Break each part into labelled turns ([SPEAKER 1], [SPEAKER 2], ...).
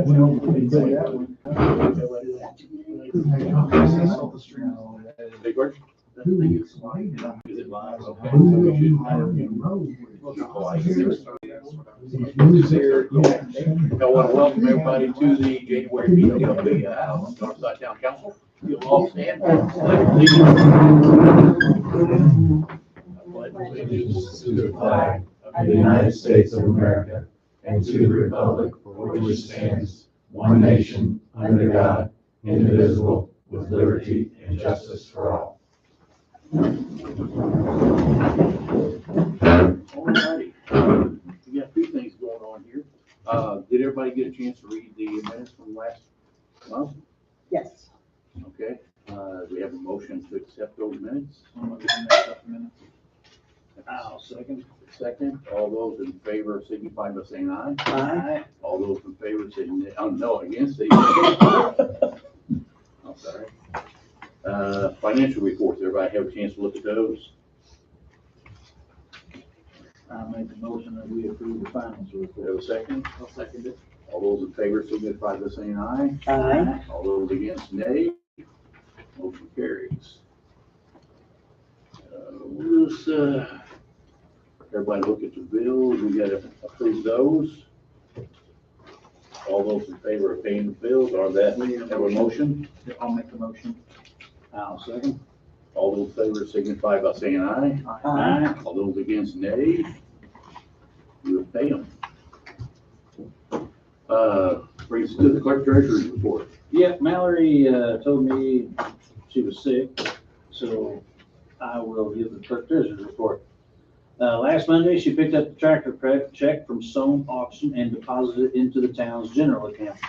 [SPEAKER 1] Big word? Is it live? Okay. I want to welcome everybody to the January meeting of the Northside Town Council. You'll all stand.
[SPEAKER 2] Allegiance to the flag of the United States of America and to the republic for which it stands, one nation, under God, indivisible, with liberty and justice for all.
[SPEAKER 1] Alrighty. We got two things going on here. Did everybody get a chance to read the minutes from last month?
[SPEAKER 3] Yes.
[SPEAKER 1] Okay. We have a motion to accept those minutes.
[SPEAKER 4] I'll second.
[SPEAKER 1] Second, all those in favor signify by saying aye.
[SPEAKER 3] Aye.
[SPEAKER 1] All those in favor say no, against, say nay. I'm sorry. Financial reports, everybody have a chance to look at those?
[SPEAKER 4] I'll make the motion that we approve the financial
[SPEAKER 1] We
[SPEAKER 4] report.
[SPEAKER 1] have a second?
[SPEAKER 4] I'll second it.
[SPEAKER 1] All those in favor signify by saying aye.
[SPEAKER 3] Aye.
[SPEAKER 1] All those against, nay. Motion carries. Everybody look at the bills, we gotta approve those. All those in favor of paying the bills, are that, have a motion?
[SPEAKER 4] I'll make the motion. I'll second.
[SPEAKER 1] All those in favor signify by saying aye.
[SPEAKER 3] Aye.
[SPEAKER 1] All those against, nay. We'll pay them. Brings us to the clerk treasurer's report.
[SPEAKER 4] Yeah, Mallory, told me she was sick, so I will give the clerk treasurer's report. Last Monday, she picked up the tractor check from Soane Auction and deposited it into the town's general account.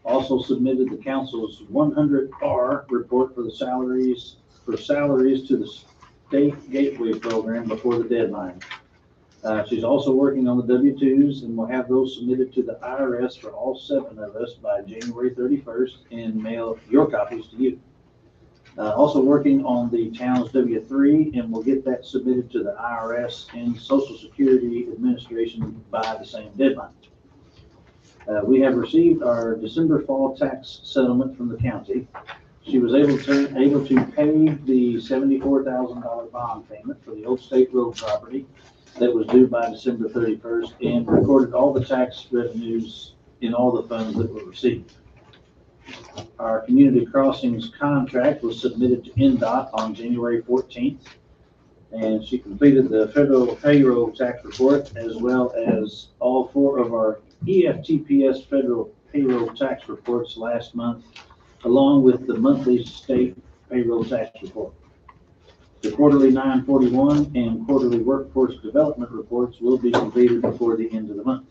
[SPEAKER 4] Also submitted the council's 100R report for the salaries to the state gateway program before the deadline. She's also working on the W-2s and will have those submitted to the IRS for all 7 of us by January 31st and mail your copies to you. Also working on the town's W-3 and will get that submitted to the IRS and Social Security Administration by the same deadline. We have received our December fall tax settlement from the county. She was able to pay the $74,000 bond payment for the Old State Road property that was due by December 31st and recorded all the tax revenues in all the funds that were received. Our community crossings contract was submitted to NDOT on January 14th, and she completed the federal payroll tax report as well as all 4 of our EFTPS federal payroll tax reports last month, along with the monthly state payroll tax report. The quarterly 941 and quarterly workforce development reports will be completed before the end of the month.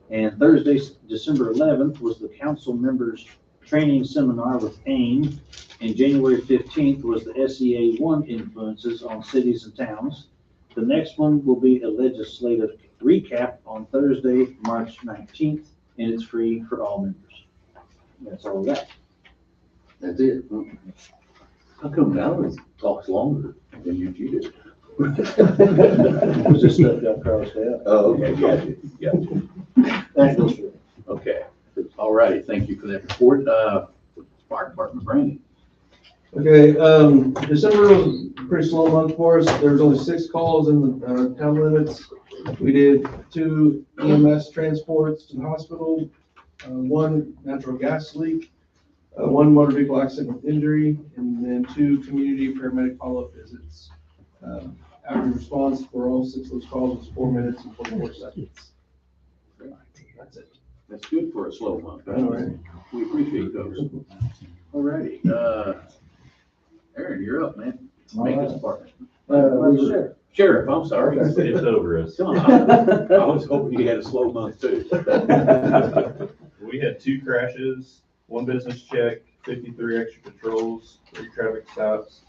[SPEAKER 4] And Thursday, December 11th, was the council members training seminar with AIM, and January 15th was the SEA 1 influences on cities and towns. The next one will be a legislative recap on Thursday, March 19th, and it's free for all members. That's all we got.
[SPEAKER 1] That's it. How come Mallory talks longer than you did?
[SPEAKER 4] Just stuff got crossed out.
[SPEAKER 1] Oh, okay, gotcha.
[SPEAKER 4] That goes through.
[SPEAKER 1] Okay, all righty, thank you for that report. Fire department, Brandon.
[SPEAKER 5] Okay, December was a pretty slow month for us. There was only 6 calls in the town limits. We did 2 EMS transports to the hospital, 1 natural gas leak, 1 motor vehicle accident with injury, and then 2 community paramedic follow-up visits. Average response for all 6 of those calls was 4 minutes and 44 seconds. That's it.
[SPEAKER 1] That's good for a slow month.
[SPEAKER 5] All right.
[SPEAKER 1] We appreciate those. All righty, Aaron, you're up, man. Maintenance department. Sheriff, I'm sorry.
[SPEAKER 2] It's over us.
[SPEAKER 1] Come on. I was hoping you had a slow month too.
[SPEAKER 2] We had 2 crashes, 1 business check, 53 extra patrols, 3 traffic stops,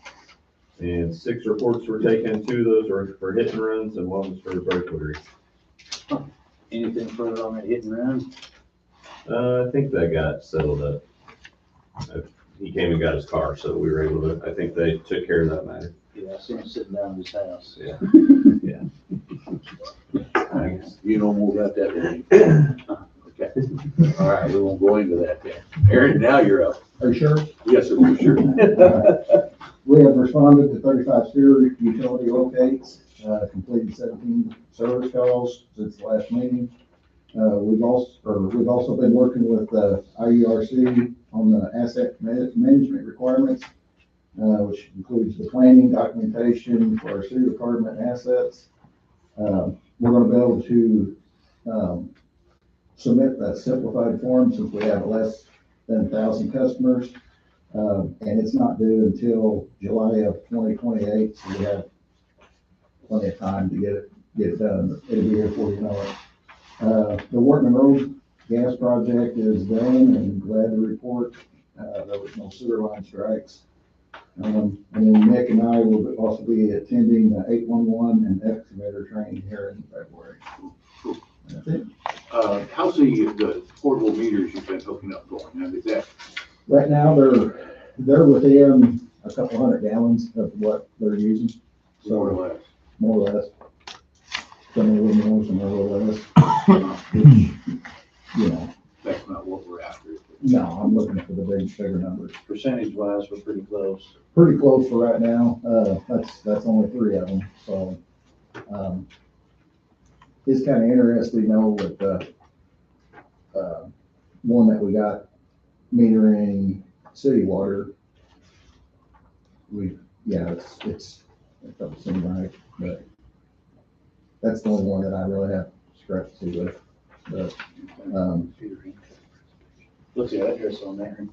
[SPEAKER 2] and 6 reports were taken. 2 of those were for hit and runs, and 1 was for burglary.
[SPEAKER 4] Anything further on that hit and run?
[SPEAKER 2] I think that got settled up. He came and got his car, so we were able to, I think they took care of that matter.
[SPEAKER 4] Yeah, I seen him sitting down in his house.
[SPEAKER 2] Yeah.
[SPEAKER 1] You know more about that than me. Okay. All right, we won't go into that then. Aaron, now you're up.
[SPEAKER 3] Are you sure?
[SPEAKER 1] Yes, sir, for sure.
[SPEAKER 3] We have responded to 35 sewer utility locates, completed 17 service calls since the last meeting. We've also been working with IURC on the asset management requirements, which includes the planning documentation for our sewer department assets. We're going to be able to submit that simplified form since we have less than 1,000 customers. And it's not due until July of 2028, so we have plenty of time to get it done. It'll be here before you know it. The Workman Road gas project is done, and glad to report there was no sewer line strikes. And then Nick and I will also be attending the 811 and excavator training here in February. That's it.
[SPEAKER 1] How's the portable meters you've been hooking up going? Now, is that,
[SPEAKER 3] Right now, they're within a couple hundred gallons of what they're using.
[SPEAKER 1] more or
[SPEAKER 3] So
[SPEAKER 1] less?
[SPEAKER 3] more or less. Some a little more, some a little less. Which, you know,
[SPEAKER 1] That's not what we're after.
[SPEAKER 3] no, I'm looking for the bigger numbers.
[SPEAKER 4] Percentage wise, we're pretty close.
[SPEAKER 3] Pretty close for right now. That's only 3 of them, so, it's kind of interesting, with the, one that we got metering city water. It doesn't seem right, but that's the only one that I really have discrepancy with, but,
[SPEAKER 4] Look at that address on there.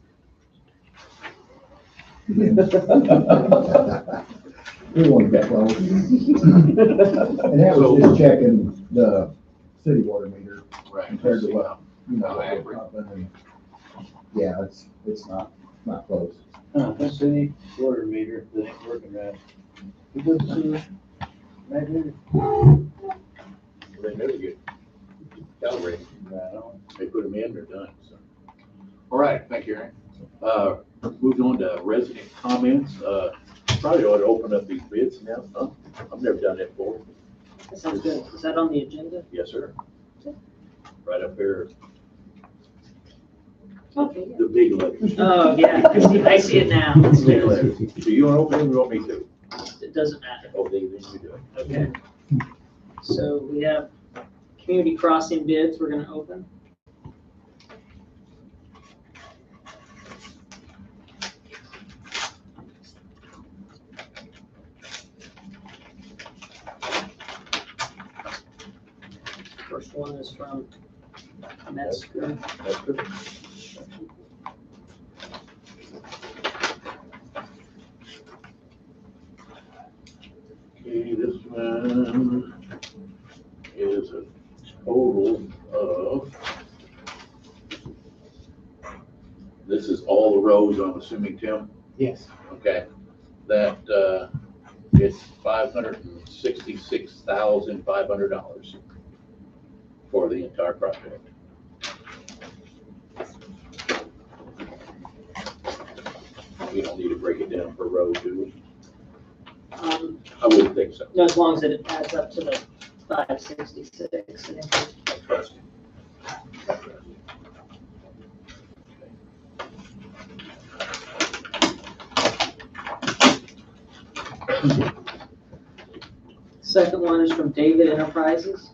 [SPEAKER 3] we want to get close. And that was just checking the city water meter
[SPEAKER 1] Right.
[SPEAKER 3] compared to what,
[SPEAKER 1] Oh, average.
[SPEAKER 3] and, yeah, it's not close.
[SPEAKER 4] That city water meter that ain't working right. Who does the sewer? Right here.
[SPEAKER 1] They never get calibrated.
[SPEAKER 4] Right on.
[SPEAKER 1] They put them in, they're done, so. All right, thank you, Aaron. Moving on to resident comments. Probably ought to open up these bids now, huh? I've never done that before.
[SPEAKER 6] That sounds good. Is that on the agenda?
[SPEAKER 1] Yes, sir. Right up there,
[SPEAKER 6] Okay.
[SPEAKER 1] the big letters.
[SPEAKER 6] Oh, yeah, I see it now. Let's
[SPEAKER 1] Big
[SPEAKER 6] do it.
[SPEAKER 1] letters. Do you want to open it or you want me to?
[SPEAKER 6] It doesn't matter.
[SPEAKER 1] Oh, then you do it.
[SPEAKER 6] Okay. So we have community crossing bids we're gonna open. First one is from Metzger.
[SPEAKER 1] That's good. Okay, this one is a total of, this is all the roads, I'm assuming, Tim?
[SPEAKER 7] Yes.
[SPEAKER 1] Okay, that, it's $566,500 for the entire project. We don't need to break it down per road, do we? I wouldn't think so.
[SPEAKER 6] As long as it adds up to the 566.
[SPEAKER 1] Trust me.
[SPEAKER 6] Second one is from David Enterprises.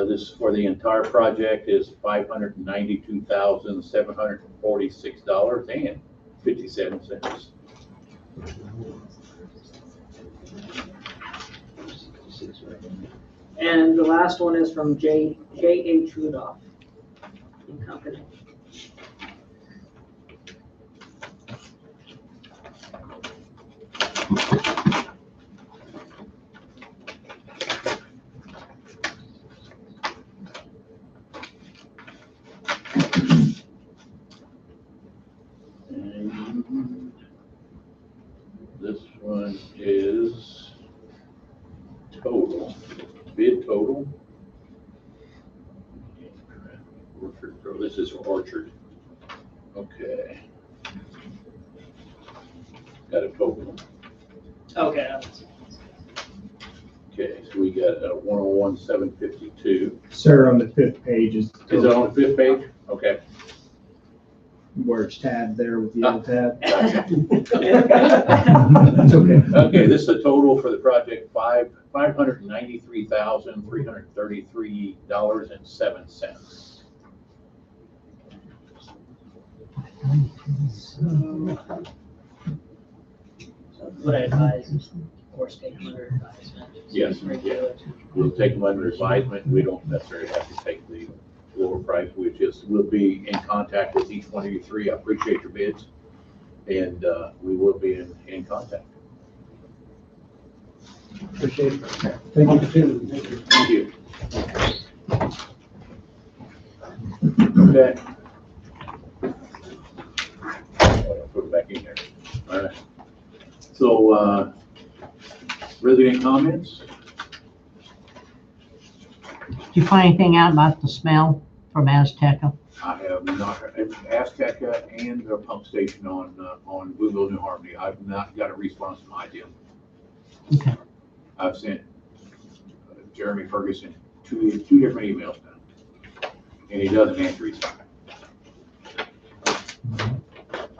[SPEAKER 1] This for the entire project is $592,746.57.
[SPEAKER 6] And the last one is from J.H. Rudolph and Company.
[SPEAKER 1] And this one is total, bid total. Orchard, oh, this is Orchard. Okay. Got a total.
[SPEAKER 6] Okay.
[SPEAKER 1] Okay, so we got 101,752.
[SPEAKER 7] Sir, on the fifth page is
[SPEAKER 1] Is it on the fifth page? Okay.
[SPEAKER 7] where it's tabbed there with the other tab.
[SPEAKER 1] Gotcha.
[SPEAKER 7] It's okay.
[SPEAKER 1] Okay, this is the total for the project, $593,333.07.
[SPEAKER 6] So what I advise, of course, take them under advisement.
[SPEAKER 1] Yes, yeah. We'll take them under advisement. We don't necessarily have to take the lower price. We'll be in contact with each one of you three. I appreciate your bids. And we will be in contact.
[SPEAKER 7] Appreciate it. Thank you.
[SPEAKER 1] Thank you. Okay. I'll put it back in there. All right. So, resident comments?
[SPEAKER 8] Did you find anything out about the smell from Azteca?
[SPEAKER 1] I have not, Azteca and the pump station on Boonville, New Harmony. I've not got a response from IDEM.
[SPEAKER 8] Okay.
[SPEAKER 1] I've sent Jeremy Ferguson two different emails now, and he doesn't answer his time.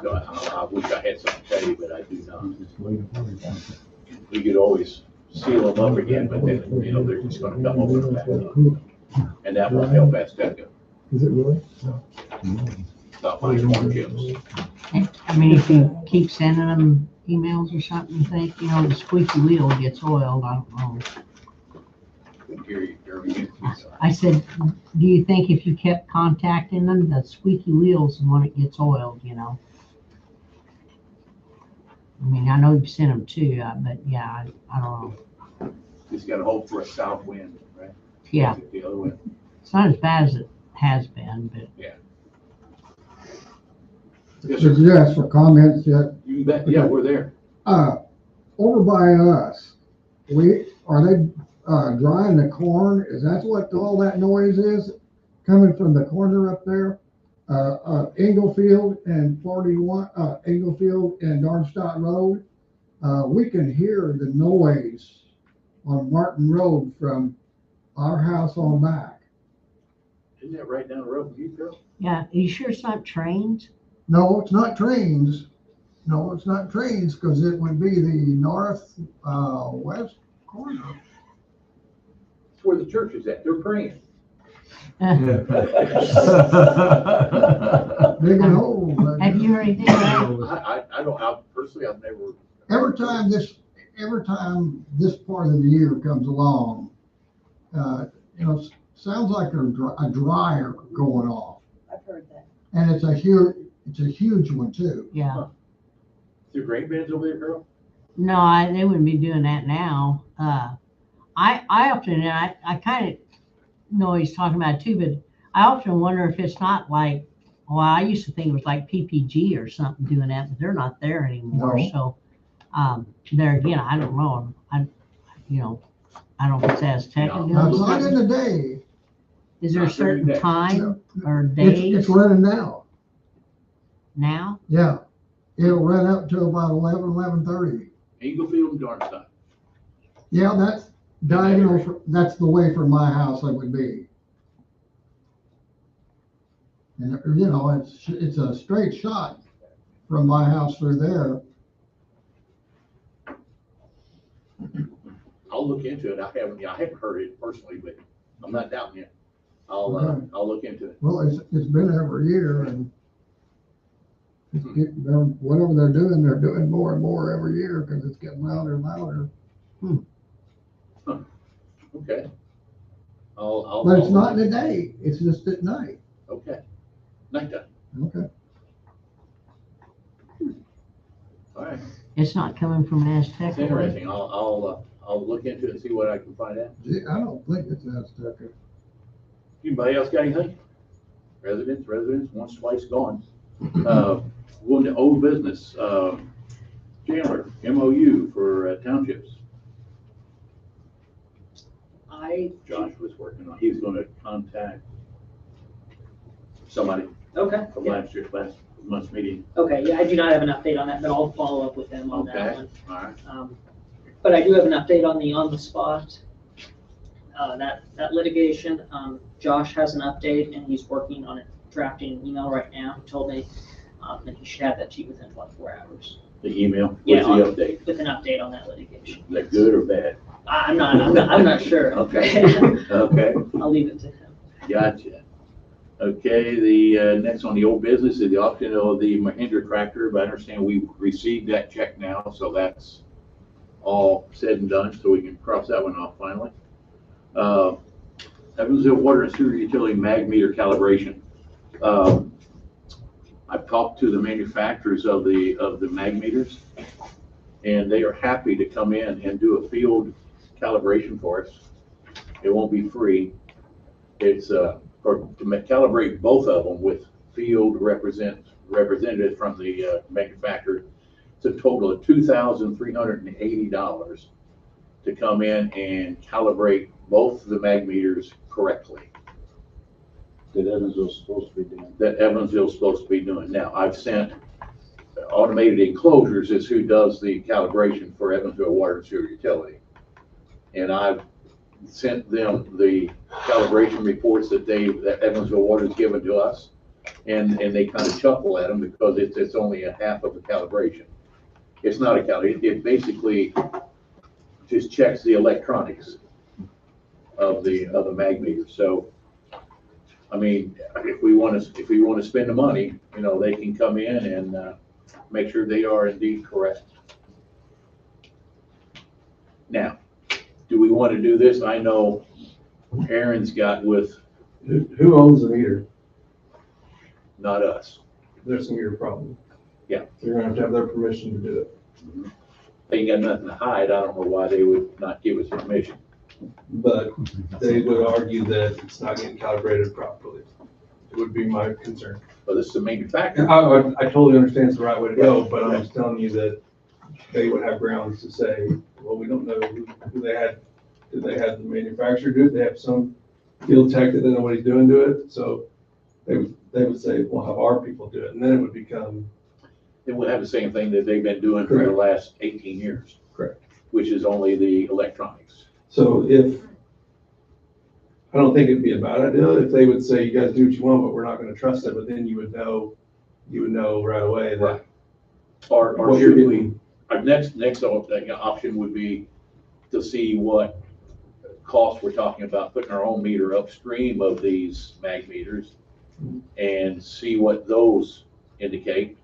[SPEAKER 1] So I wish I had something to tell you, but I do not. We could always seal them up again, but then, they're just gonna come over and back up. And that won't help Azteca.
[SPEAKER 7] Is it really?
[SPEAKER 1] Not my corn chips.
[SPEAKER 8] I mean, if you keep sending them emails or something, you think, the squeaky wheel gets oiled, I don't know.
[SPEAKER 1] Couldn't hear you, Jeremy.
[SPEAKER 8] I said, do you think if you kept contacting them, the squeaky wheel's the one that gets oiled, I mean, I know you've sent them too, but yeah, I don't know.
[SPEAKER 1] Just gotta hope for a south wind, right?
[SPEAKER 8] Yeah,
[SPEAKER 1] The other wind.
[SPEAKER 8] it's not as bad as it has been, but
[SPEAKER 1] Yes,
[SPEAKER 9] Did
[SPEAKER 1] sir.
[SPEAKER 9] you ask for comments yet?
[SPEAKER 1] You bet, yeah, we're there.
[SPEAKER 9] Over by us, are they, drying the corn? Is that what all that noise is? Coming from the corner up there? Englefield and 41, Englefield and Darmstadt Road. We can hear the noise on Martin Road from our house on back.
[SPEAKER 1] Isn't that right down the road from you, girl?
[SPEAKER 8] yeah, are you sure it's not trains?
[SPEAKER 9] No, it's not trains. No, it's not trains, because it would be the north, west corner.
[SPEAKER 1] It's where the church is at. They're praying.
[SPEAKER 9] Digging holes.
[SPEAKER 8] Have you heard anything about it?
[SPEAKER 1] I don't, personally, I've never.
[SPEAKER 9] Every time this part of the year comes along, sounds like a dryer going off.
[SPEAKER 6] I've heard that.
[SPEAKER 9] And it's a huge one too.
[SPEAKER 8] Yeah.
[SPEAKER 1] Is there grain beds over there, girl?
[SPEAKER 8] No, they wouldn't be doing that now. I often, and I kind of know he's talking about it too, but I often wonder if it's not like, well, I used to think it was like PPG or something doing that, but they're not there anymore.
[SPEAKER 9] No.
[SPEAKER 8] So, there again, I don't know. I don't know if it's Azteca
[SPEAKER 1] No.
[SPEAKER 8] doing
[SPEAKER 9] Now, it's not in
[SPEAKER 8] something.
[SPEAKER 9] the day.
[SPEAKER 8] Is there a
[SPEAKER 1] Not during
[SPEAKER 8] certain
[SPEAKER 1] the day.
[SPEAKER 8] time or
[SPEAKER 9] It's
[SPEAKER 8] days
[SPEAKER 9] running now.
[SPEAKER 8] now?
[SPEAKER 9] Yeah. It'll run up to about 11:30.
[SPEAKER 1] Englefield and Darmstadt.
[SPEAKER 9] Yeah, that's diagonal, that's the way from my house I would be. And, it's a straight shot from my house through there.
[SPEAKER 1] I'll look into it. I haven't heard it personally, but I'm not doubting you. I'll look into it.
[SPEAKER 9] Well, it's been every year, and whatever they're doing more and more every year, because it's getting louder and louder.
[SPEAKER 1] Okay. I'll.
[SPEAKER 9] But it's not in the day, it's just at night.
[SPEAKER 1] Okay. Nighttime.
[SPEAKER 9] Okay.
[SPEAKER 1] All right.
[SPEAKER 8] It's not coming from Azteca.
[SPEAKER 1] It's interesting. I'll look into it and see what I can find out.
[SPEAKER 9] Gee, I don't think it's Azteca.
[SPEAKER 1] Anybody else got anything? Residents, once, twice, gone. Going to old business, Chandler, MOU for townships. Josh was working on, he's gonna contact somebody
[SPEAKER 6] Okay.
[SPEAKER 1] from
[SPEAKER 6] Yeah.
[SPEAKER 1] last month's meeting.
[SPEAKER 6] Okay, yeah, I do not have an update on that, but I'll follow up with them on that
[SPEAKER 1] Okay,
[SPEAKER 6] one.
[SPEAKER 1] all right.
[SPEAKER 6] But I do have an update on the spot that litigation, Josh has an update and he's working on it, drafting an email right now. He told me, that he should have that to you within 24 hours
[SPEAKER 1] The email,
[SPEAKER 6] Yeah,
[SPEAKER 1] what's the update?
[SPEAKER 6] with an update on that litigation.
[SPEAKER 1] Is that good or bad?
[SPEAKER 6] I'm not sure.
[SPEAKER 1] Okay. Okay,
[SPEAKER 6] I'll leave it to him.
[SPEAKER 1] gotcha. Okay, the, next on the old business is the auction of the Mahindra tractor, but I understand we received that check now, so that's all said and done, so we can cross that one off finally. Evansville Water and Sewer Utility mag meter calibration. I've talked to the manufacturers of the mag meters, and they are happy to come in and do a field calibration for us. It won't be free. It's, or to calibrate both of them with field representatives from the manufacturer. It's a total of $2,380 to come in and calibrate both the mag meters correctly.
[SPEAKER 4] That Evansville's supposed to be doing.
[SPEAKER 1] That Evansville's supposed to be doing. Now, I've sent Automated Enclosures is who does the calibration for Evansville Water and Sewer Utility. And I've sent them the calibration reports that Evansville Water's given to us. And they kind of chuckle at them because it's only a half of the calibration. It's not a calibration. It basically just checks the electronics of the mag meter. So, I mean, if we want to spend the money, you know, they can come in and make sure they are indeed correct. Now, do we want to do this? I know Aaron's got with,
[SPEAKER 5] Who owns the meter?
[SPEAKER 1] not us.
[SPEAKER 5] There's a meter problem.
[SPEAKER 1] Yeah.
[SPEAKER 5] You're gonna have to have their permission to do it.
[SPEAKER 1] They ain't got nothing to hide. I don't know why they would not give us permission.
[SPEAKER 5] But they would argue that it's not getting calibrated properly. It would be my concern.
[SPEAKER 1] But this is the manufacturer.
[SPEAKER 5] I totally understand it's the right way to go, but I'm just telling you that they would have grounds to say, well, we don't know who they had. Did they have the manufacturer do it? They have some field tech that they know what he's doing to it. So they would say, we'll have our people do it. And then it would become.
[SPEAKER 1] Then we'll have the same thing that they've been doing for the last 18 years.
[SPEAKER 5] Correct.
[SPEAKER 1] Which is only the electronics.
[SPEAKER 5] So I don't think it'd be a bad idea if they would say, you guys do what you want, but we're not gonna trust it, but then you would know right away that.
[SPEAKER 1] Right. Or
[SPEAKER 5] what you're
[SPEAKER 1] should we,
[SPEAKER 5] getting.
[SPEAKER 1] our next option would be to see what costs we're talking about, putting our own meter upstream of these mag meters and see what those indicate.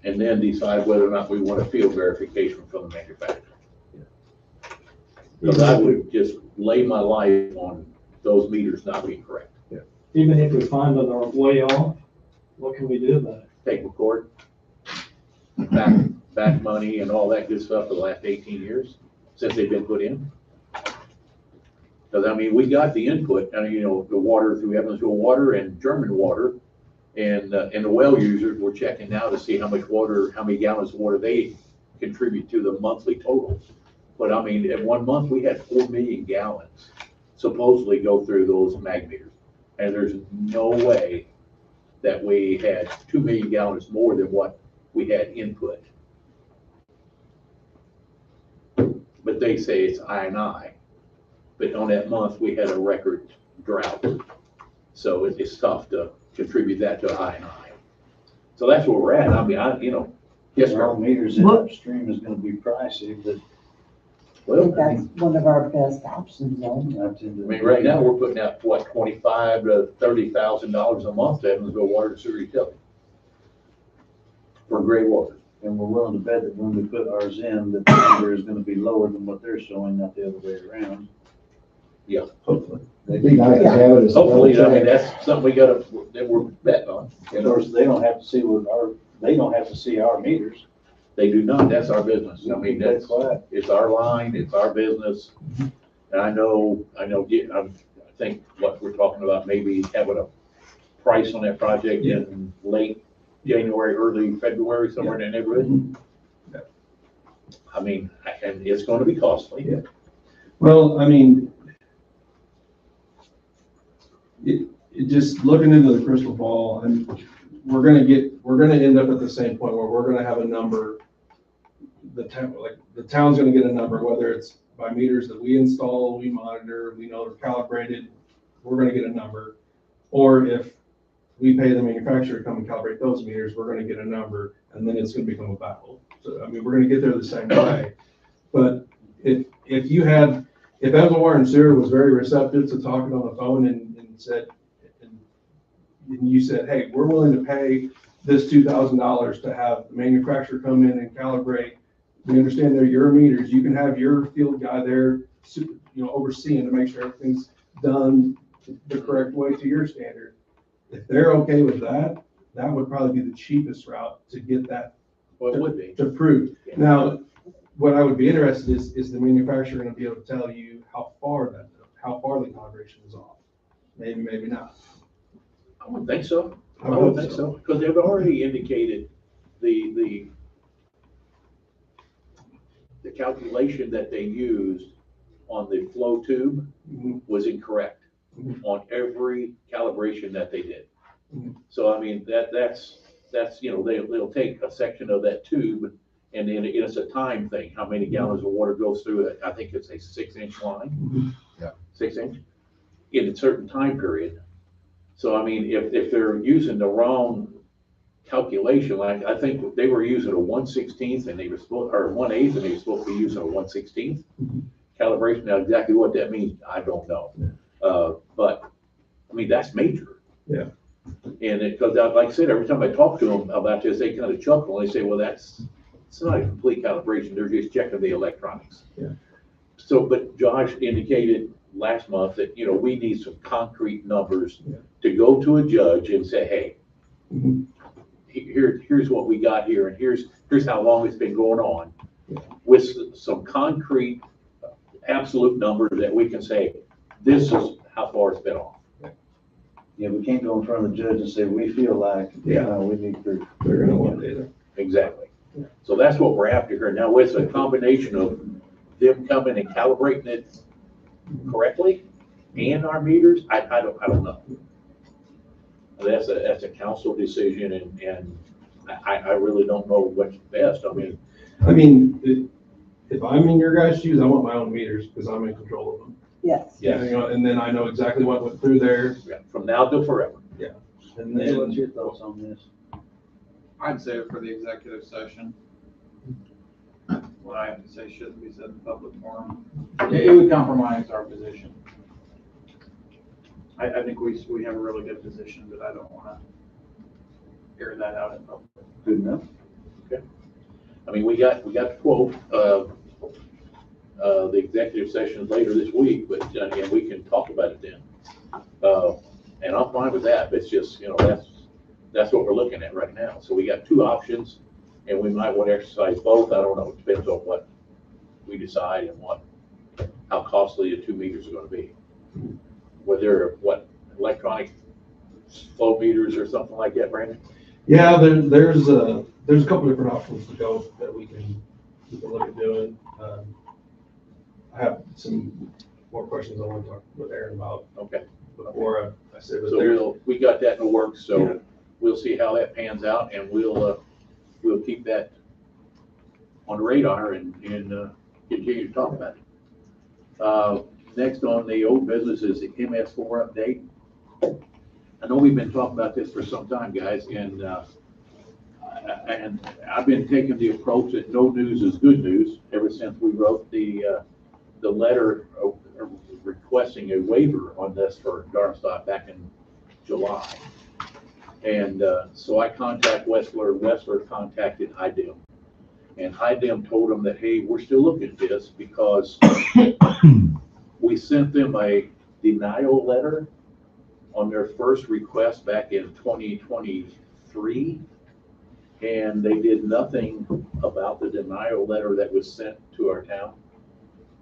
[SPEAKER 1] And then decide whether or not we want a field verification from the manufacturer. Because I would just lay my life on those meters not being correct.
[SPEAKER 10] Even if we find that they're way off, what can we do about it?
[SPEAKER 1] Take record, back money and all that good stuff for the last 18 years since they've been put in. Because I mean, we got the input, and you know, the water through Evansville Water and German Water, and the well users, we're checking now to see how much water, how many gallons of water they contribute to the monthly total. But I mean, in 1 month, we had 4 million gallons supposedly go through those mag meters. And there's no way that we had 2 million gallons more than what we had input. But they say it's I&I. But on that month, we had a record drought. So it's tough to contribute that to I&I. So that's where we're at. I mean, yes,
[SPEAKER 4] Our
[SPEAKER 1] sir.
[SPEAKER 4] meters in
[SPEAKER 8] What-
[SPEAKER 4] upstream is gonna be pricey, but
[SPEAKER 11] I
[SPEAKER 1] Well,
[SPEAKER 11] think that's one of our best options, though.
[SPEAKER 4] that's in
[SPEAKER 1] I mean, right now, we're putting out, what, $25,000 to $30,000 a month to Evansville Water and Sewer Utility for gray water.
[SPEAKER 4] And we're willing to bet that when we put ours in, that the number is gonna be lower than what they're showing, not the other way around.
[SPEAKER 5] Hopefully.
[SPEAKER 3] It'd be nice to have it as.
[SPEAKER 1] Hopefully, I mean, that's something that we're betting on.
[SPEAKER 4] Of course, they don't have to see they don't have to see our meters.
[SPEAKER 1] They do not, that's our business. I mean,
[SPEAKER 4] That's quiet.
[SPEAKER 1] it's our line, it's our business. And I think what we're talking about, maybe having a price on that project in late January, early February, somewhere in that neighborhood.
[SPEAKER 5] Yeah.
[SPEAKER 1] I mean, and it's gonna be costly.
[SPEAKER 5] Yeah. Well, I mean, just looking into the crystal ball, and we're gonna end up at the same point where we're gonna have a number. The town's gonna get a number, whether it's by meters that we install, we monitor, we know they're calibrated, we're gonna get a number. Or if we pay the manufacturer to come and calibrate those meters, we're gonna get a number, and then it's gonna become a battle. So, I mean, we're gonna get there the same way. But if Evansville Water and Sewer was very receptive to talking on the phone and said, and you said, hey, we're willing to pay this $2,000 to have the manufacturer come in and calibrate. We understand they're your meters. You can have your field guy there, overseeing to make sure everything's done the correct way to your standard. If they're okay with that, that would probably be the cheapest route to get that
[SPEAKER 1] Well, it would be.
[SPEAKER 5] to prove. Now, what I would be interested is the manufacturer gonna be able to tell you how far the calibration is off? Maybe, maybe not.
[SPEAKER 1] I would think so.
[SPEAKER 5] I would
[SPEAKER 1] think so, because they've already indicated the calculation that they used on the flow tube
[SPEAKER 5] Mhm.
[SPEAKER 1] was incorrect
[SPEAKER 5] Mhm.
[SPEAKER 1] on every calibration that they did.
[SPEAKER 5] Mhm.
[SPEAKER 1] So I mean, that's, they'll take a section of that tube and then it's a time thing, how many gallons of water goes through it. I think it's a 6-inch line.
[SPEAKER 5] Mhm.
[SPEAKER 3] Yeah.
[SPEAKER 1] 6-inch, in a certain time period. So I mean, if they're using the wrong calculation, like I think they were using a 1/16 and they were supposed, or 1/8 and they were supposed to be using a 1/16 calibration. Now exactly what that means, I don't know. But I mean, that's major.
[SPEAKER 5] Yeah.
[SPEAKER 1] And because like I said, every time I talk to them about this, they kind of chuckle and they say, well, it's not a complete calibration. They're just checking the electronics.
[SPEAKER 5] Yeah.
[SPEAKER 1] So, but Josh indicated last month that, we need some concrete numbers
[SPEAKER 5] Yeah.
[SPEAKER 1] to go to a judge and say, hey,
[SPEAKER 5] Mhm.
[SPEAKER 1] here's what we got here, and here's how long it's been going on,
[SPEAKER 5] Yeah.
[SPEAKER 1] with some concrete, absolute numbers that we can say, this is how far it's been off.
[SPEAKER 4] Yeah, we can't go in front of the judge and say, we feel like, we need proof.
[SPEAKER 5] They're gonna want data.
[SPEAKER 1] Exactly.
[SPEAKER 5] Yeah.
[SPEAKER 1] So that's what we're after here. Now, it's a combination of them coming and calibrating it correctly and our meters, I don't know. That's a council decision, and I really don't know what's best.
[SPEAKER 5] I mean, if I'm in your guys' shoes, I want my own meters because I'm in control of them.
[SPEAKER 11] Yes.
[SPEAKER 1] Yes.
[SPEAKER 5] And then I know exactly what went through there.
[SPEAKER 1] Yeah, from now till forever.
[SPEAKER 5] And
[SPEAKER 4] Hey,
[SPEAKER 5] then,
[SPEAKER 4] what's your thoughts on this?
[SPEAKER 12] I'd say for the executive session. What I have to say shouldn't be said in public forum. It would compromise our position. I think we have a really good position, but I don't wanna air that out in public.
[SPEAKER 4] Good enough?
[SPEAKER 1] We got the quote, the executive session later this week, but, and we can talk about it then. And I'm fine with that, but it's just, that's what we're looking at right now. So we got two options, and we might want to exercise both. I don't know, it depends on what we decide and how costly the 2 meters are gonna be. Whether, electronic flow meters or something like that, Brandon?
[SPEAKER 5] yeah, there's a couple different options to go that we can look at doing. I have some more questions I want to talk with Aaron about
[SPEAKER 1] Okay.
[SPEAKER 5] before I say, but
[SPEAKER 1] So we got that in the works,
[SPEAKER 5] Yeah.
[SPEAKER 1] so we'll see how that pans out, and we'll keep that on the radar and continue to talk about it. Next on the old business is the MS4 update. I know we've been talking about this for some time, guys, and I've been taking the approach that no news is good news ever since we wrote the letter requesting a waiver on this for Darmstadt back in July. And so I contacted Westler contacted IDEM. And IDEM told them that, hey, we're still looking at this because we sent them a denial letter on their first request back in 2023. And they did nothing about the denial letter that was sent to our town.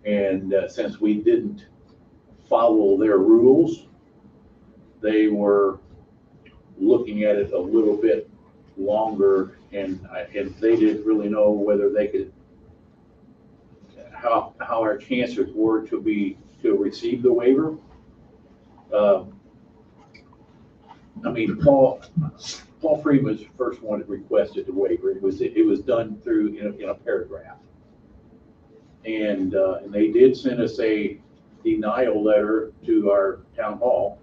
[SPEAKER 1] And since we didn't follow their rules, they were looking at it a little bit longer, and they didn't really know whether they could, how our chances were to receive the waiver. Paul Freeman was the first one that requested the waiver. It was done through in a paragraph. And they did send us a denial letter to our town hall,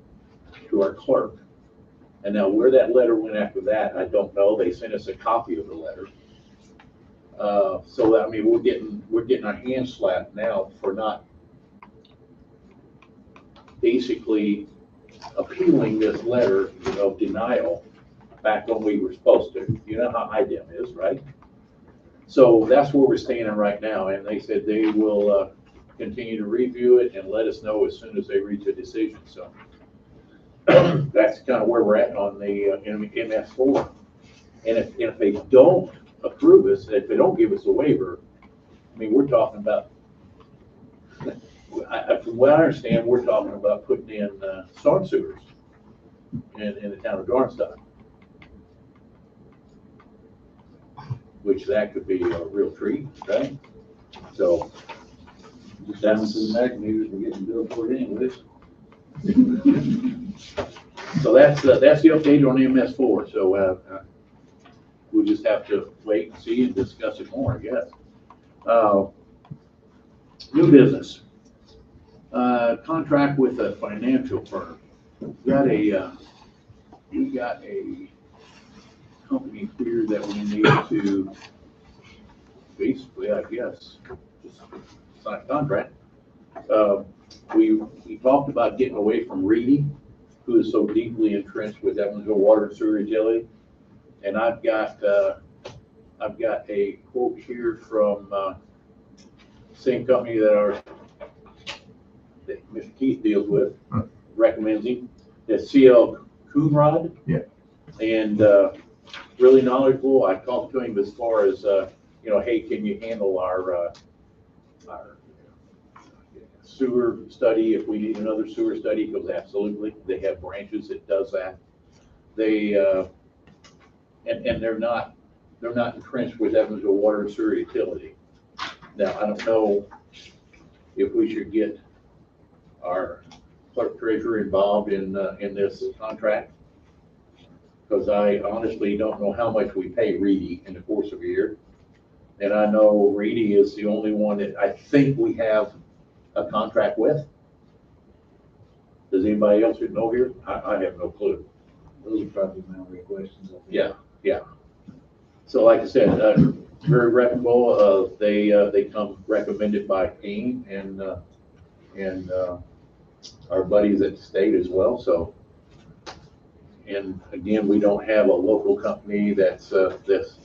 [SPEAKER 1] to our clerk. And now where that letter went after that, I don't know. They sent us a copy of the letter. So I mean, we're getting our hands slapped now for not basically appealing this letter of denial back when we were supposed to. You know how IDEM is, right? So that's where we're standing right now, and they said they will continue to review it and let us know as soon as they reach a decision. So that's kind of where we're at on the MS4. And if they don't approve us, if they don't give us a waiver, I mean, we're talking about, from what I understand, we're talking about putting in storm sewers in the town of Darmstadt, which that could be a real treat, right? So
[SPEAKER 4] Just down to the magnitude, we're getting billed for it anyways.
[SPEAKER 1] So that's the update on MS4. So we'll just have to wait and see and discuss it more, I guess. New business. Contract with a financial firm. We got a company here that we need to basically, I guess, just sign a contract. We talked about getting away from Reedy, who is so deeply entrenched with Evansville Water and Sewer Utility. And I've got a quote here from same company that Mr. Keith deals with, recommends him. It's CL Coonrod.
[SPEAKER 2] Yeah.
[SPEAKER 1] And really knowledgeable. I talked to him as far as hey, can you handle our sewer study if we need another sewer study? He goes, absolutely. They have branches that does that. They and they're not entrenched with Evansville Water and Sewer Utility. Now, I don't know if we should get our clerk treasurer involved in this contract, because I honestly don't know how much we pay Reedy in the course of a year. And I know Reedy is the only one that I think we have a contract with. Does anybody else know here? I have no clue.
[SPEAKER 4] Those are probably my only questions.
[SPEAKER 1] Yeah. So like I said, very reputable. They come recommended by Kane and our buddies at the state as well. So, and again, we don't have a local company that's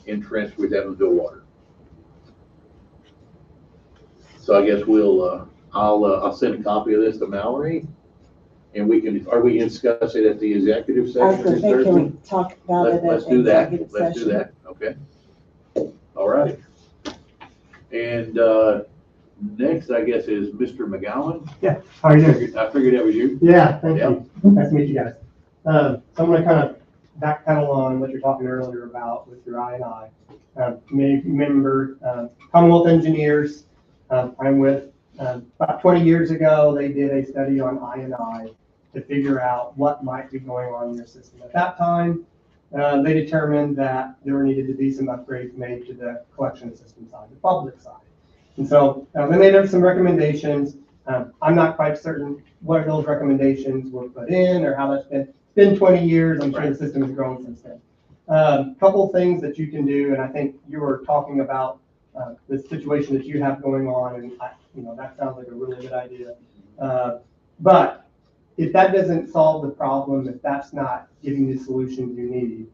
[SPEAKER 1] entrenched with Evansville Water. So I guess I'll send a copy of this to Mallory, and we can discuss it at the executive
[SPEAKER 11] I was
[SPEAKER 1] session
[SPEAKER 11] gonna
[SPEAKER 1] this
[SPEAKER 11] say, can
[SPEAKER 1] Thursday?
[SPEAKER 11] we talk about it
[SPEAKER 1] Let's
[SPEAKER 11] at
[SPEAKER 1] do that.
[SPEAKER 11] executive
[SPEAKER 1] Let's do
[SPEAKER 11] session?
[SPEAKER 1] that. Okay. All right. And next, I guess, is Mr. McGowan.
[SPEAKER 13] Yeah, how are you doing?
[SPEAKER 1] I figured that was you.
[SPEAKER 13] Yeah, thank
[SPEAKER 1] Yeah.
[SPEAKER 13] you. Nice to meet you guys. So I'm gonna kind of backpedal on what you're talking earlier about with your I&I. Maybe you remember Commonwealth Engineers. I'm with, about 20 years ago, they did a study on I&I to figure out what might be going on in your system. At that time, they determined that there needed to be some upgrades made to the collection system side, the public side. And so they made some recommendations. I'm not quite certain what those recommendations were put in or how that's been. It's been 20 years. I'm sure the system has grown since then. Couple things that you can do, and I think you were talking about the situation that you have going on, and that sounds like a really good idea. But if that doesn't solve the problem, if that's not giving you the solutions you need,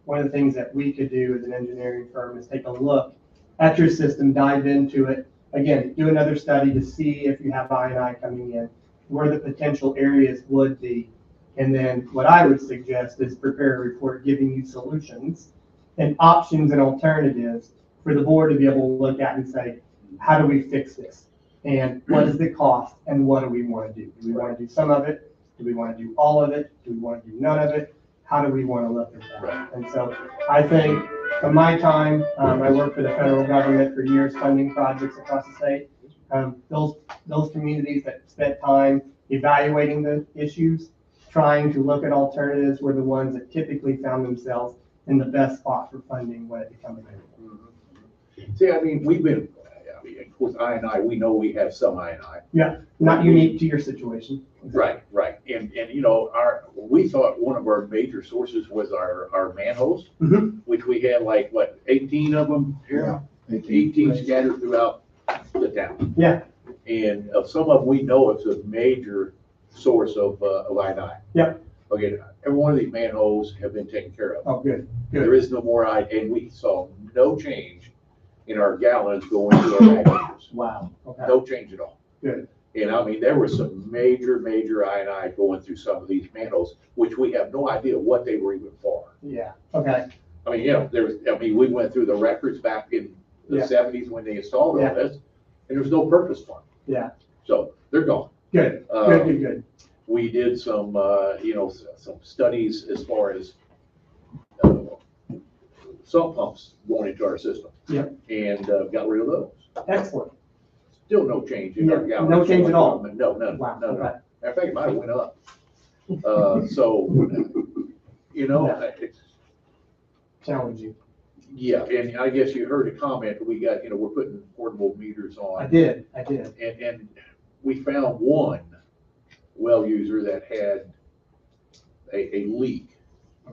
[SPEAKER 13] one of the things that we could do as an engineering firm is take a look at your system, dive into it. Again, do another study to see if you have I&I coming in, where the potential areas would be. And then what I would suggest is prepare a report giving you solutions and options and alternatives for the board to be able to look at and say, how do we fix this? And what is the cost and what do we want to do? Do we want to do some of it? Do we want to do all of it? Do we want to do none of it? How do we want to look at that? And so I think from my time, I worked for the federal government for years funding projects across the state. Those communities that spent time evaluating the issues, trying to look at alternatives, were the ones that typically found themselves in the best spot for funding when it becomes available.
[SPEAKER 1] See, I mean, with I&I, we know we have some I&I.
[SPEAKER 13] Not unique to your situation.
[SPEAKER 1] Right, right. And, you know, we thought one of our major sources was our manholes,
[SPEAKER 13] Mhm.
[SPEAKER 1] which we had like, what, 18 of them here? 18 scattered throughout the town.
[SPEAKER 13] Yeah.
[SPEAKER 1] And some of them we know it's a major source of I&I.
[SPEAKER 13] Yep.
[SPEAKER 1] Okay, every one of these manholes have been taken care of.
[SPEAKER 13] Oh, good,
[SPEAKER 1] There
[SPEAKER 13] good.
[SPEAKER 1] is no more and we saw no change in our gallons going to our bag meters.
[SPEAKER 13] Wow, okay,
[SPEAKER 1] No change at all.
[SPEAKER 13] good.
[SPEAKER 1] And I mean, there were some major I&I going through some of these manholes, which we have no idea what they were even for.
[SPEAKER 13] Yeah, okay,
[SPEAKER 1] I mean, you know, we went through the records back in the
[SPEAKER 13] Yeah.
[SPEAKER 1] 70s when they installed all
[SPEAKER 13] Yeah.
[SPEAKER 1] this, and there's no purpose for them.
[SPEAKER 13] yeah,
[SPEAKER 1] So they're gone.
[SPEAKER 13] good, good, good, good.
[SPEAKER 1] We did some, you know, some studies as far as sump pumps going into our system.
[SPEAKER 13] Yep.
[SPEAKER 1] And got rid of those.
[SPEAKER 13] Excellent.
[SPEAKER 1] Still no change in our
[SPEAKER 13] Yeah,
[SPEAKER 1] gallons.
[SPEAKER 13] no change at all?
[SPEAKER 1] No, none,
[SPEAKER 13] Wow,
[SPEAKER 1] no.
[SPEAKER 13] okay.
[SPEAKER 1] Matter of fact, it might have went up. So, you know,
[SPEAKER 13] Yeah.
[SPEAKER 1] it's,
[SPEAKER 13] Challenging.
[SPEAKER 1] yeah, and I guess you heard a comment, we got, you know, we're putting portable meters
[SPEAKER 13] I
[SPEAKER 1] on.
[SPEAKER 13] did.
[SPEAKER 1] And we found one well user that had a leak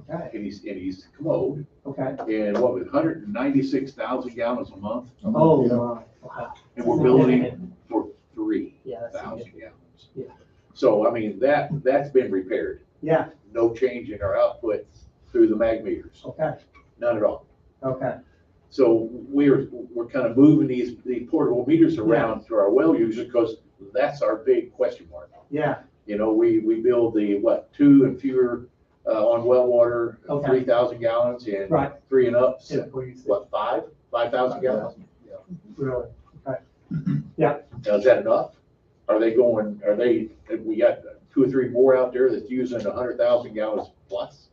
[SPEAKER 13] Okay,
[SPEAKER 1] in his commode,
[SPEAKER 13] okay.
[SPEAKER 1] and what was it, 196,000 gallons a month?
[SPEAKER 13] Oh,
[SPEAKER 3] Yeah.
[SPEAKER 13] my, wow.
[SPEAKER 1] And we're building for
[SPEAKER 13] Yeah, that's
[SPEAKER 1] 3,000
[SPEAKER 13] significant.
[SPEAKER 1] gallons.
[SPEAKER 13] Yeah.
[SPEAKER 1] So, I mean, that's been repaired.
[SPEAKER 13] Yeah,
[SPEAKER 1] No change in our output through the mag meters,
[SPEAKER 13] okay,
[SPEAKER 1] none at all.
[SPEAKER 13] okay.
[SPEAKER 1] So we're kind of moving these portable meters around to our well users because that's our big question mark.
[SPEAKER 13] Yeah,
[SPEAKER 1] You know, we build the, what, 2 and fewer on well water,
[SPEAKER 13] Okay.
[SPEAKER 1] 3,000 gallons, and
[SPEAKER 13] Right.
[SPEAKER 1] 3 and up,
[SPEAKER 13] yeah, please,
[SPEAKER 1] what, 5,000 gallons?
[SPEAKER 13] really.
[SPEAKER 1] Now, is that enough? We got 2 or 3 more out there that's using 100,000 gallons plus?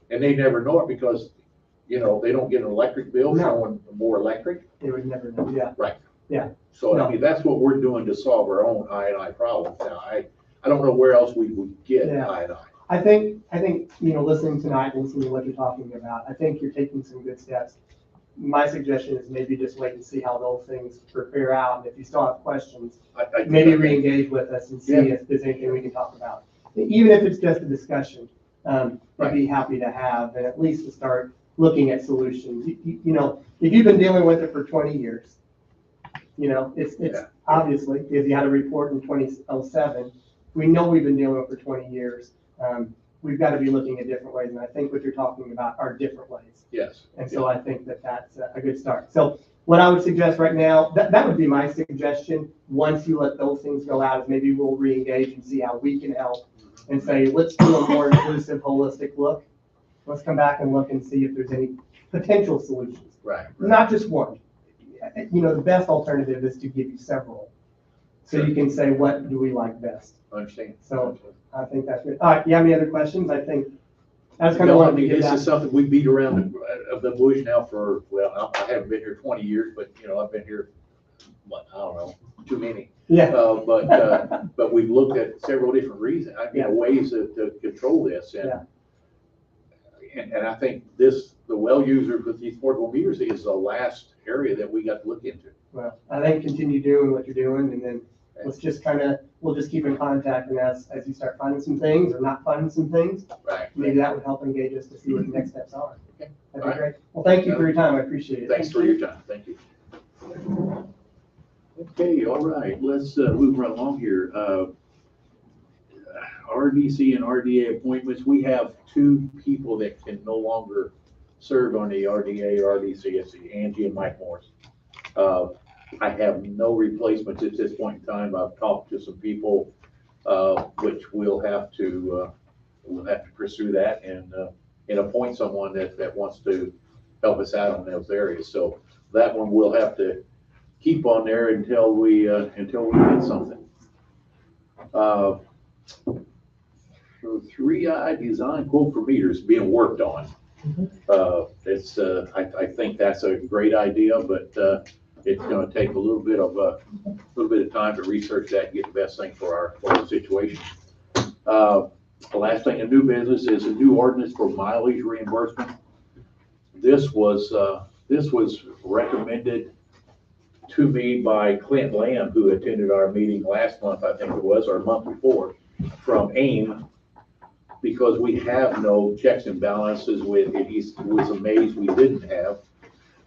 [SPEAKER 1] And they never know it because, you know, they don't get an electric bill
[SPEAKER 13] No.
[SPEAKER 1] showing more electric.
[SPEAKER 13] They would never know, yeah.
[SPEAKER 1] So,
[SPEAKER 13] No.
[SPEAKER 1] I mean, that's what we're doing to solve our own I&I problems. Now, I don't know where else we would get
[SPEAKER 13] Yeah.
[SPEAKER 1] I&I.
[SPEAKER 13] I think, you know, listening tonight and listening to what you're talking about, I think you're taking some good steps. My suggestion is maybe just wait and see how those things prepare out. And if you still have questions, maybe re-engage with us and see
[SPEAKER 1] Yeah.
[SPEAKER 13] if there's anything we can talk about. Even if it's just a discussion, I'd
[SPEAKER 1] Right.
[SPEAKER 13] be happy to have, and at least to start looking at solutions. You know, if you've been dealing with it for 20 years, you know, it's
[SPEAKER 1] Yeah.
[SPEAKER 13] obviously, because you had a report in 2007, we know we've been dealing with it for 20 years. We've got to be looking at different ways, and I think what you're talking about are different ways.
[SPEAKER 1] Yes.
[SPEAKER 13] And so I think that that's a good start. So what I would suggest right now, that would be my suggestion, once you let those things go out, is maybe we'll re-engage and see how we can help and say, let's do a more inclusive, holistic look. Let's come back and look and see if there's any potential solutions,
[SPEAKER 1] Right.
[SPEAKER 13] not just one. You know, the best alternative is to give you several. So you can say, what do we like best?
[SPEAKER 1] Understand.
[SPEAKER 13] So I think that's good. All right, you have any other questions? I think that's kind of
[SPEAKER 1] No, I
[SPEAKER 13] what we
[SPEAKER 1] mean,
[SPEAKER 13] get
[SPEAKER 1] this
[SPEAKER 13] at.
[SPEAKER 1] is something we beat around the bush now for, well, I haven't been here 20 years, but, you know, I've been here, what, I don't know, too many.
[SPEAKER 13] Yeah,
[SPEAKER 1] But we've looked at several different reasons, ways to control this. And I think the well users with these portable meters is the last area that we got to look into.
[SPEAKER 13] well, I think continue doing what you're doing, and then let's just we'll just keep in contact, and as you start finding some things or not finding some things,
[SPEAKER 1] Right.
[SPEAKER 13] maybe that would help engage us to see what the next steps are.
[SPEAKER 1] Okay.
[SPEAKER 13] That'd
[SPEAKER 1] All
[SPEAKER 13] be
[SPEAKER 1] right.
[SPEAKER 13] great. Well, thank you for your time. I appreciate it.
[SPEAKER 1] Thanks for your time. Thank you. Okay, all right, let's move right along here. RDC and RDA appointments, we have 2 people that can no longer serve on the RDA or RDC. It's Angie and Mike Morris. I have no replacements at this point in time. I've talked to some people, which we'll have to pursue that and appoint someone that wants to help us out on those areas. So that one we'll have to keep on there until we get something. So 3i design quote for meters being worked on. I think that's a great idea, but it's going to take a little bit of time to research that and get the best thing for our situation. The last thing in new business is a new ordinance for mileage reimbursement. This was recommended to me by Clint Lamb, who attended our meeting last month, I think it was, or a month before, from AIM, because we have no checks and balances with, and he was amazed we didn't have.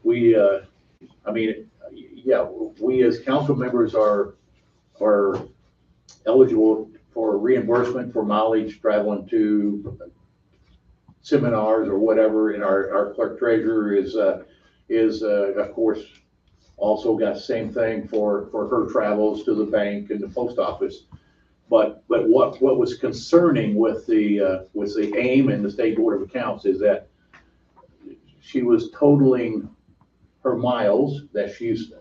[SPEAKER 1] We, I mean, yeah, we as council members are eligible for reimbursement for mileage traveling to seminars or whatever, and our clerk treasurer is of course also got the same thing for her travels to the bank and the post office. But what was concerning with the AIM and the State Board of Accounts is that she was totaling her miles that she's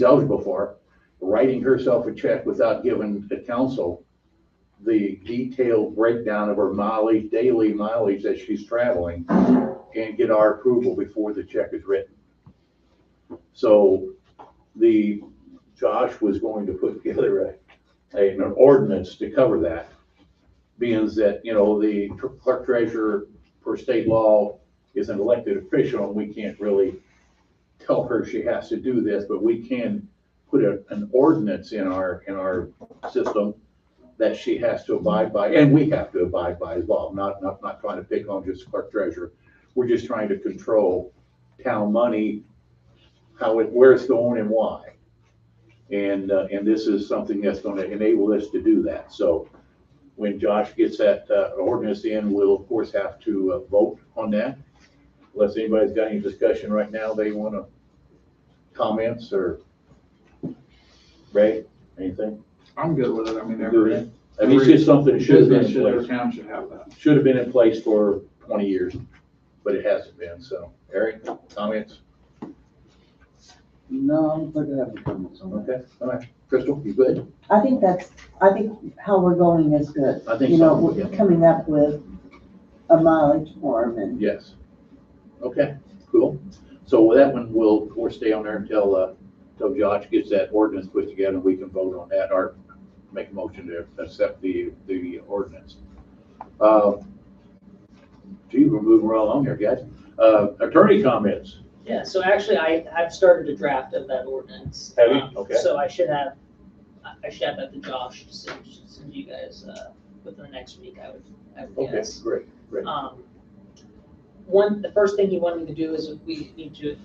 [SPEAKER 1] eligible for, writing herself a check without giving the council the detailed breakdown of her mileage, daily mileage that she's traveling, and get our approval before the check is written. So Josh was going to put together an ordinance to cover that, being that, you know, the clerk treasurer per state law is an elected official, and we can't really tell her she has to do this, but we can put an ordinance in our system that she has to abide by, and we have to abide by as well. Not trying to pick on just clerk treasurer. We're just trying to control town money, where it's going and why. And this is something that's going to enable us to do that. So when Josh gets that ordinance in, we'll of course have to vote on that. Unless anybody's got any discussion right now, they want to comments or Ray, anything?
[SPEAKER 12] I'm good with it. I mean,
[SPEAKER 1] It's just something that should have been in
[SPEAKER 12] business in our
[SPEAKER 1] place.
[SPEAKER 12] town should have that.
[SPEAKER 1] Should have been in place for 20 years, but it hasn't been. So Eric, comments?
[SPEAKER 11] No, I don't think I have any comments on that.
[SPEAKER 1] Okay, all right. Crystal, you good?
[SPEAKER 11] I think how we're going is good.
[SPEAKER 1] I think
[SPEAKER 11] You know,
[SPEAKER 1] so,
[SPEAKER 11] we're
[SPEAKER 1] yeah.
[SPEAKER 11] coming up with a mileage form and
[SPEAKER 1] Yes. Okay, cool. So with that one, we'll stay on there until Josh gets that ordinance put together and we can vote on that or make a motion to accept the ordinance. Gee, we're moving right along here, guys. Attorney comments.
[SPEAKER 6] Yeah, so actually I've started a draft of that ordinance.
[SPEAKER 1] Have you? Okay.
[SPEAKER 6] So I should have that to Josh to send you guys, within the next week, I would
[SPEAKER 1] Okay,
[SPEAKER 6] guess.
[SPEAKER 1] great.
[SPEAKER 6] The first thing he wanted me to do is we need to,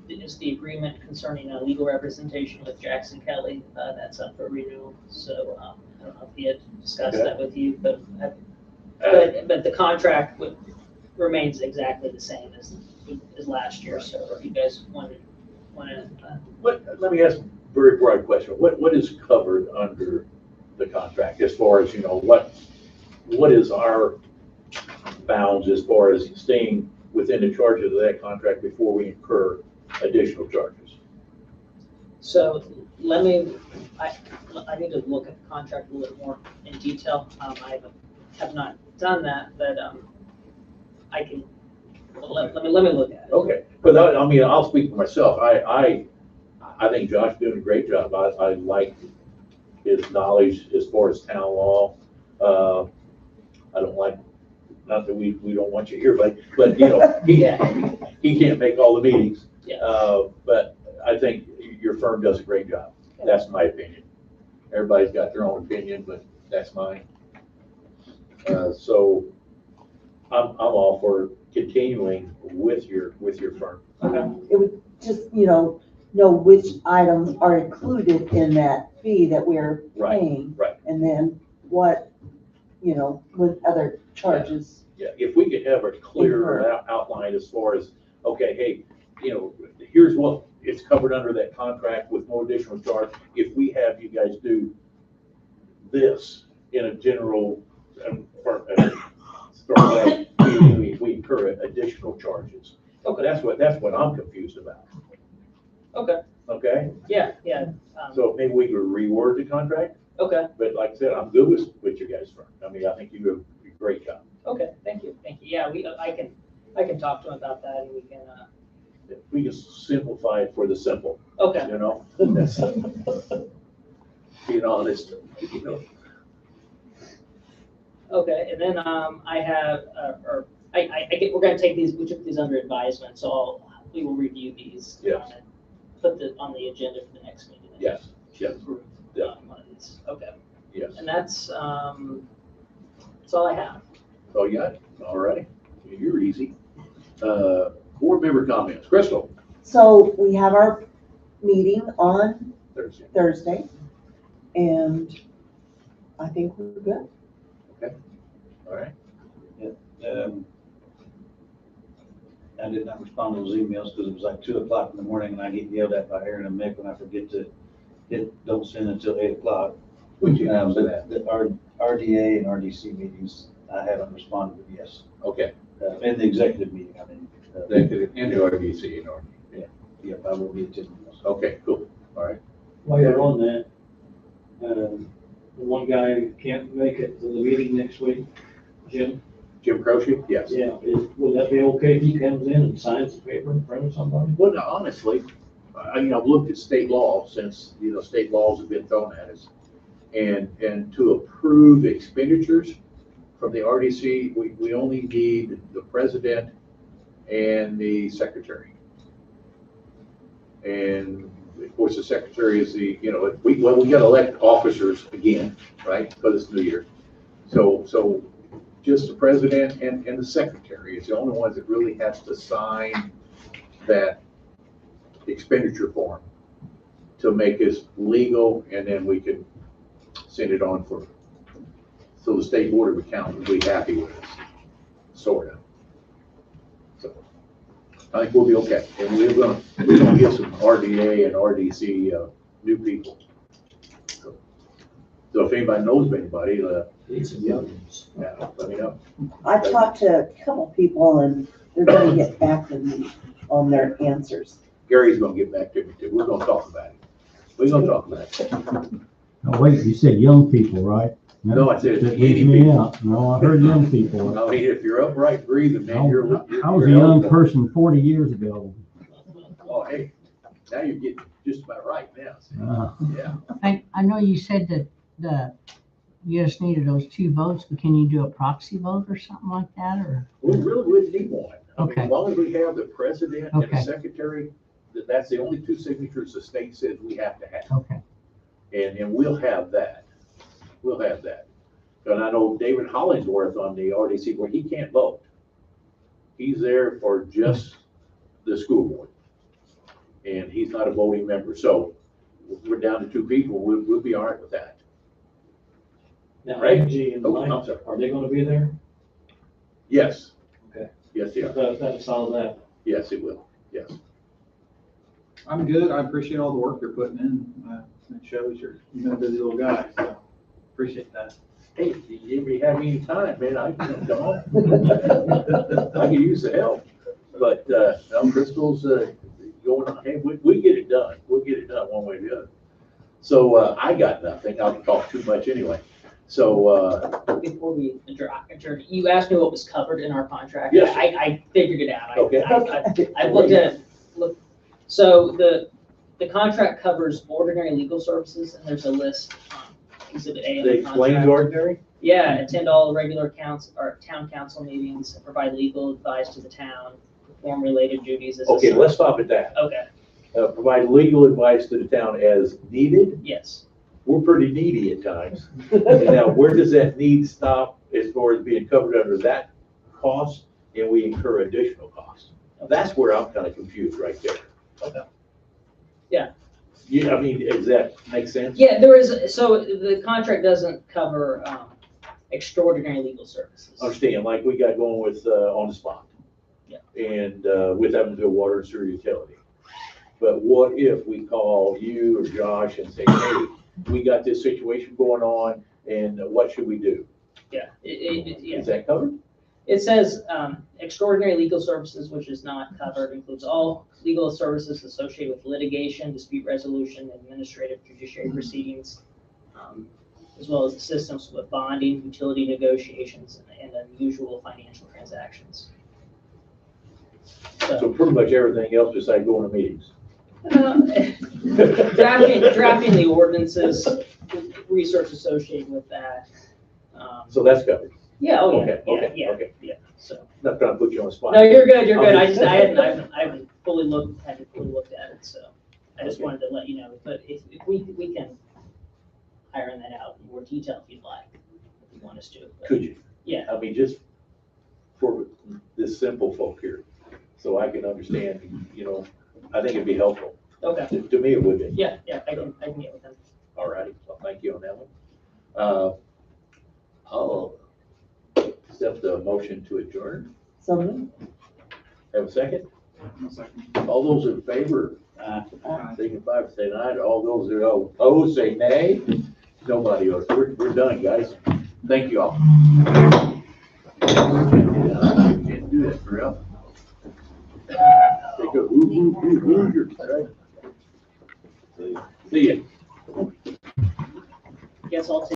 [SPEAKER 6] is the agreement concerning legal representation with Jackson Kelly. That's up for renewal. So I don't know if he had discussed that with you, but the contract remains exactly the same as last year. So if you guys want to.
[SPEAKER 1] Let me ask a very broad question. What is covered under the contract as far as, you know, what is our bounds as far as staying within the charges of that contract before we incur additional charges?
[SPEAKER 6] So I need to look at the contract a little more in detail. I have not done that, but I can, let me look at it.
[SPEAKER 1] Okay, but I mean, I'll speak for myself. I think Josh's doing a great job. I like his knowledge as far as town law. I don't like, not that we don't want you here, but you know, he can't make all the meetings.
[SPEAKER 6] Yeah.
[SPEAKER 1] But I think your firm does a great job. That's my opinion. Everybody's got their own opinion, but that's mine. So I'm all for continuing with your firm.
[SPEAKER 11] it would just, know which items are included in that fee that we're paying.
[SPEAKER 1] Right.
[SPEAKER 11] And then what, with other charges.
[SPEAKER 1] Yeah, if we could have a clearer outline as far as, okay, hey, here's what it's covered under that contract with no additional charge. If we have you guys do this in a general, we incur additional charges. Okay, that's what I'm confused about.
[SPEAKER 6] Okay.
[SPEAKER 1] Okay?
[SPEAKER 6] Yeah.
[SPEAKER 1] So maybe we could reword the contract,
[SPEAKER 6] Okay.
[SPEAKER 1] but like I said, I'm good with your guys' firm. I mean, I think you do a great job.
[SPEAKER 6] Okay. Thank you. Yeah, I can talk to him about that and we can,
[SPEAKER 1] We can simplify it for the simple.
[SPEAKER 6] Okay.
[SPEAKER 1] That's being honest,
[SPEAKER 6] Okay, and then I have, we're gonna take these, we took these under advisement, so we will review these.
[SPEAKER 1] Yes.
[SPEAKER 6] put the, on the agenda for the next meeting.
[SPEAKER 1] Yes, yes, yeah.
[SPEAKER 6] One of these, okay.
[SPEAKER 1] yes.
[SPEAKER 6] And that's all I have.
[SPEAKER 1] Oh, you got it. All right. You're easy. Board member comments. Crystal?
[SPEAKER 11] So we have our meeting on
[SPEAKER 1] Thursday.
[SPEAKER 11] Thursday, and I think we're good.
[SPEAKER 1] All right.
[SPEAKER 4] I did not respond to those emails because it was like 2:00 in the morning and I get yelled at by Aaron and Mick when I forget to don't send until 8:00.
[SPEAKER 1] Would you
[SPEAKER 4] But
[SPEAKER 1] answer that?
[SPEAKER 4] the RDA and RDC meetings, I haven't responded with yes.
[SPEAKER 1] Okay.
[SPEAKER 4] In the executive meeting, I mean.
[SPEAKER 1] In the RDC, in RDC.
[SPEAKER 4] Yeah, I will be attending those.
[SPEAKER 1] Okay, cool. All right.
[SPEAKER 10] While you're on that, the one guy who can't make it to the meeting next week, Jim,
[SPEAKER 1] Jim Croce? Yes.
[SPEAKER 10] yeah, will that be okay if he comes in and signs the paper in front of somebody?
[SPEAKER 1] Well, no, honestly, I've looked at state law since, state laws have been thrown at us. And to approve expenditures from the RDC, we only need the president and the secretary. And of course, the secretary is we got to elect officers again, right? Because it's New Year. So just the president and the secretary is the only ones that really has to sign that expenditure form to make us legal, and then we can send it on so the state board of accountants will be happy with us, sort of. So I think we'll be okay, and we're gonna get some RDA and RDC new people. So if anybody knows of anybody, yeah, let me know.
[SPEAKER 11] I talked to a couple people and they're gonna get back with me on their answers.
[SPEAKER 1] Gary's gonna get back to me too. We're gonna talk about it. We're gonna talk about it.
[SPEAKER 14] Oh, wait, you said young people, right?
[SPEAKER 1] No, I said
[SPEAKER 14] That
[SPEAKER 1] any
[SPEAKER 14] leaves me
[SPEAKER 1] people.
[SPEAKER 14] out. No, I heard young people.
[SPEAKER 1] I mean, if you're upright breathing, man, you're.
[SPEAKER 14] I was a
[SPEAKER 1] you're
[SPEAKER 14] young
[SPEAKER 1] eligible.
[SPEAKER 14] person 40 years ago.
[SPEAKER 1] Oh, hey, now you're getting just about right now. See? Yeah.
[SPEAKER 8] I know you said that you just needed those 2 votes, but can you do a proxy vote or something like that, or?
[SPEAKER 1] We really wouldn't need one. I mean,
[SPEAKER 8] Okay.
[SPEAKER 1] as long as we have the president and the
[SPEAKER 8] Okay.
[SPEAKER 1] secretary, that's the only 2 signatures the state says we have to have.
[SPEAKER 8] Okay.
[SPEAKER 1] And we'll have that. We'll have that. And I know David Hollingsworth on the RDC, where he can't vote. He's there for just the school board. And he's not a voting member. So we're down to 2 people. We'll be all right with that.
[SPEAKER 10] Now,
[SPEAKER 1] Right.
[SPEAKER 10] Angie and
[SPEAKER 1] Oh,
[SPEAKER 10] Mike,
[SPEAKER 1] I'm sorry.
[SPEAKER 10] are they gonna be there?
[SPEAKER 1] Yes.
[SPEAKER 10] Okay.
[SPEAKER 1] Yes, they are.
[SPEAKER 10] That'll solve that.
[SPEAKER 1] Yes, it will. Yes.
[SPEAKER 12] I'm good. I appreciate all the work you're putting in. It shows you've been a busy little guy, so appreciate that.
[SPEAKER 1] Hey, if you have any time, man, I can come on. I can use the help. But, no, Crystal's, going on, hey, we get it done. We'll get it done one way or the other. So, I got nothing. I'll talk too much anyway. So,
[SPEAKER 6] Before we adjourn, you asked me what was covered in our contract.
[SPEAKER 1] Yes.
[SPEAKER 6] I figured it out.
[SPEAKER 1] Okay.
[SPEAKER 6] I looked at it. So the contract covers ordinary legal services, and there's a list, exhibit A of
[SPEAKER 1] they
[SPEAKER 6] the
[SPEAKER 1] explained
[SPEAKER 6] contract.
[SPEAKER 1] ordinary?
[SPEAKER 6] Yeah, attend all regular town council meetings, provide legal advice to the town, perform related duties as.
[SPEAKER 1] Okay,
[SPEAKER 6] assigned.
[SPEAKER 1] let's stop at that.
[SPEAKER 6] Okay,
[SPEAKER 1] Provide legal advice to the town as needed.
[SPEAKER 6] yes.
[SPEAKER 1] We're pretty needy at times. And now, where does that need stop as far as being covered under that cost, and we incur additional costs? That's where I'm kind of confused right there.
[SPEAKER 6] Okay. Yeah.
[SPEAKER 1] Yeah, I mean, does that make sense?
[SPEAKER 6] Yeah, there is, so the contract doesn't cover extraordinary legal services.
[SPEAKER 1] Understand, like we got going with, on the spot.
[SPEAKER 6] Yeah.
[SPEAKER 1] And, with Evansville Water and Sewer Utility. But what if we call you or Josh and say, hey, we got this situation going on, and what should we do?
[SPEAKER 6] Yeah, yeah.
[SPEAKER 1] Is that covered?
[SPEAKER 6] It says extraordinary legal services, which is not covered, includes all legal services associated with litigation, dispute resolution, administrative judiciary proceedings, as well as assistance with bonding, utility negotiations, and unusual financial transactions.
[SPEAKER 1] So pretty much everything else besides going to meetings.
[SPEAKER 6] Drafting the ordinances, research associated with that.
[SPEAKER 1] So that's covered.
[SPEAKER 6] Yeah, oh, yeah,
[SPEAKER 1] Okay,
[SPEAKER 6] yeah,
[SPEAKER 1] okay.
[SPEAKER 6] yeah, so.
[SPEAKER 1] Not trying to put you on the spot.
[SPEAKER 6] No, you're good, you're good. I haven't fully looked at it, so. I just wanted to let you know, but if we can iron that out in more detail if you'd like, if you want us to. but-
[SPEAKER 1] Could you?
[SPEAKER 6] Yeah.
[SPEAKER 1] I mean, just for this simple folk here, so I can understand, I think it'd be helpful.
[SPEAKER 6] Okay,
[SPEAKER 1] To me, it would be.
[SPEAKER 6] yeah, I can get with them.
[SPEAKER 1] All righty, well, thank you on that one. I'll accept the motion to adjourn.
[SPEAKER 11] So moved.
[SPEAKER 1] Have a second?
[SPEAKER 12] One second.
[SPEAKER 1] All those in favor,
[SPEAKER 12] Aye.
[SPEAKER 1] signify by saying aye. All those who oppose, say nay. Nobody else. We're done, guys. Thank you all. Can't do that for real. They go, ooh, you're right. See ya.
[SPEAKER 6] Guess I'll take